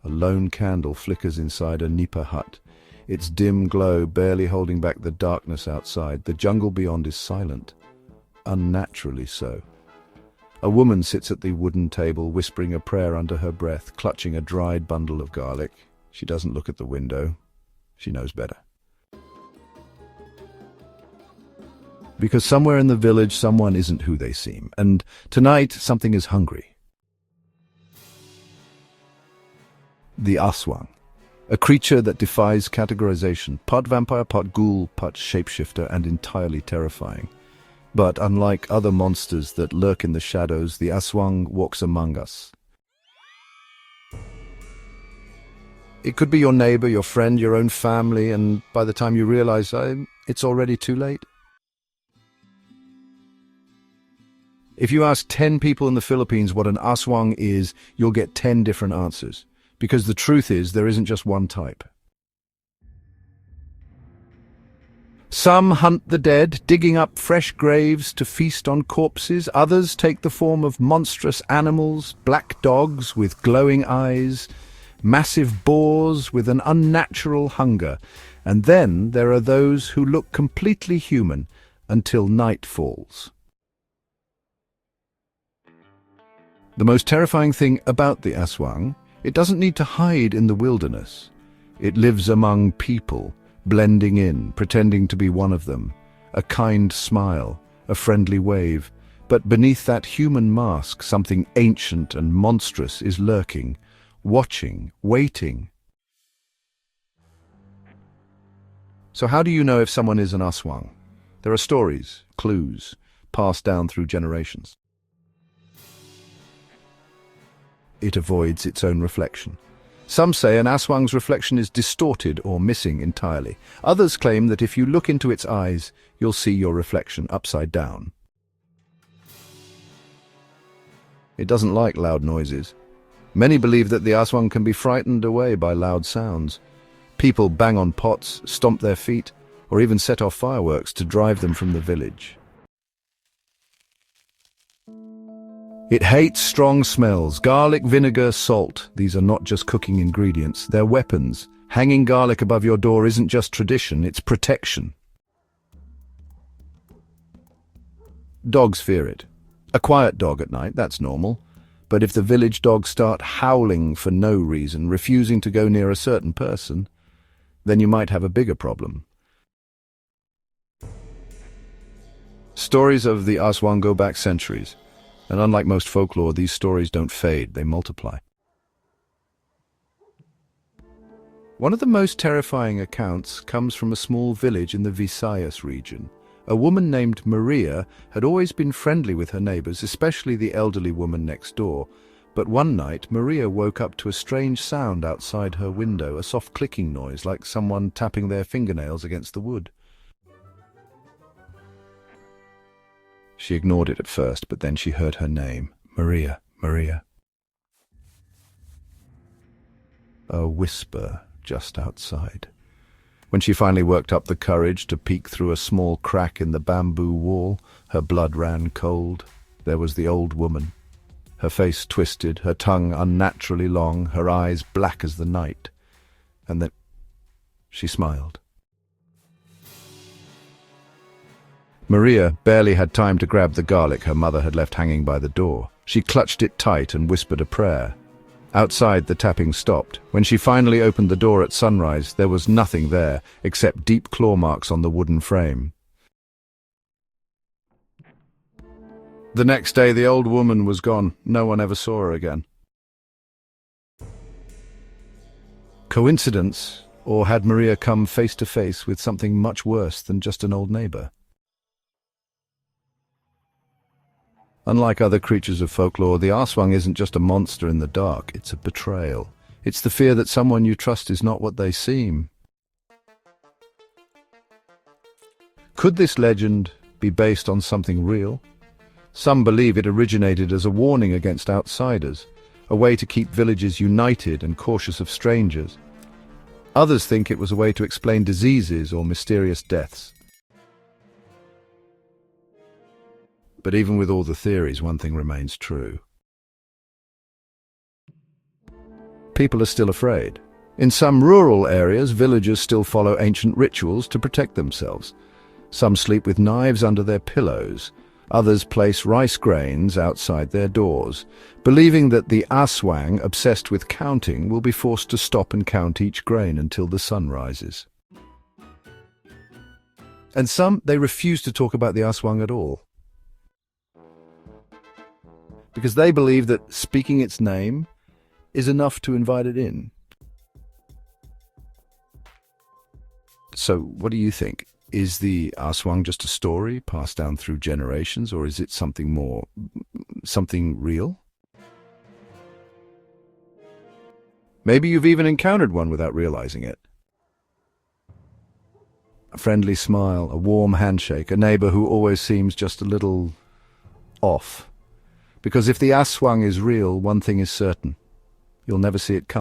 A lone candle flickers inside a nipa hut, its dim glow barely holding back the darkness outside. The jungle beyond is silent, unnaturally so. A woman sits at the wooden table, whispering a prayer under her breath, clutching a dried bundle of garlic. She doesn't look at the window. She knows better. Because somewhere in the village, someone isn't who they seem. And tonight, something is hungry. The Aswang, a creature that defies categorization, part vampire, part ghoul, part shapeshifter, and entirely terrifying. But unlike other monsters that lurk in the shadows, the Aswang walks among us. It could be your neighbor, your friend, your own family, and by the time you realize it's already too late. If you ask 10 people in the Philippines what an aswang is, you'll get 10 different answers. Because the truth is, there isn't just one type. Some hunt the dead, digging up fresh graves to feast on corpses. Others take the form of monstrous animals, black dogs with glowing eyes, massive boars with an unnatural hunger. And then there are those who look completely human until night falls. The most terrifying thing about the Aswang, it doesn't need to hide in the wilderness. It lives among people, blending in, pretending to be one of them. A kind smile, a friendly wave. But beneath that human mask, something ancient and monstrous is lurking, watching, waiting. So how do you know if someone is an Aswang? There are stories, clues, passed down through generations. It avoids its own reflection. Some say an Aswang's reflection is distorted or missing entirely. Others claim that if you look into its eyes, you'll see your reflection upside down. It doesn't like loud noises. Many believe that the Aswang can be frightened away by loud sounds. People bang on pots, stomp their feet, or even set off fireworks to drive them from the village. It hates strong smells, garlic, vinegar, salt. These are not just cooking ingredients, they're weapons. Hanging garlic above your door isn't just tradition, it's protection. Dogs fear it. A quiet dog at night, that's normal. But if the village dogs start howling for no reason, refusing to go near a certain person, then you might have a bigger problem. Stories of the Aswang go back centuries. And unlike most folklore, these stories don't fade, they multiply. One of the most terrifying accounts comes from a small village in the Visayas region. A woman named Maria had always been friendly with her neighbors, especially the elderly woman next door. But one night, Maria woke up to a strange sound outside her window, a soft clicking noise like someone tapping their fingernails against the wood. She ignored it at first, but then she heard her name. Maria, Maria. A whisper just outside. When she finally worked up the courage to peek through a small crack in the bamboo wall, her blood ran cold. There was the old woman. Her face twisted, her tongue unnaturally long, her eyes black as the night. And then she smiled. Maria barely had time to grab the garlic her mother had left hanging by the door. She clutched it tight and whispered a prayer. Outside, the tapping stopped. When she finally opened the door at sunrise, there was nothing there except deep claw marks on the wooden frame. The next day, the old woman was gone. No one ever saw her again. Coincidence, or had Maria come face to face with something much worse than just an old neighbor? Unlike other creatures of folklore, the Aswang isn't just a monster in the dark, it's a betrayal. It's the fear that someone you trust is not what they seem. Could this legend be based on something real? Some believe it originated as a warning against outsiders, a way to keep villages united and cautious of strangers. Others think it was a way to explain diseases or mysterious deaths. But even with all the theories, one thing remains true. people are still afraid. In some rural areas, villagers still follow ancient rituals to protect themselves. Some sleep with knives under their pillows. Others place rice grains outside their doors, believing that the Aswang, obsessed with counting, will be forced to stop and count each grain until the sun rises. And some, they refuse to talk about the Aswang at all, because they believe that speaking its name is enough to invite it in. So, what do you think? Is the Aswang just a story passed down through generations, or is it something more, something real? Maybe you've even encountered one without realizing it. A friendly smile, a warm handshake, a neighbor who always seems just a little off. Because if the Aswang is real, one thing is certain: you'll never see it come.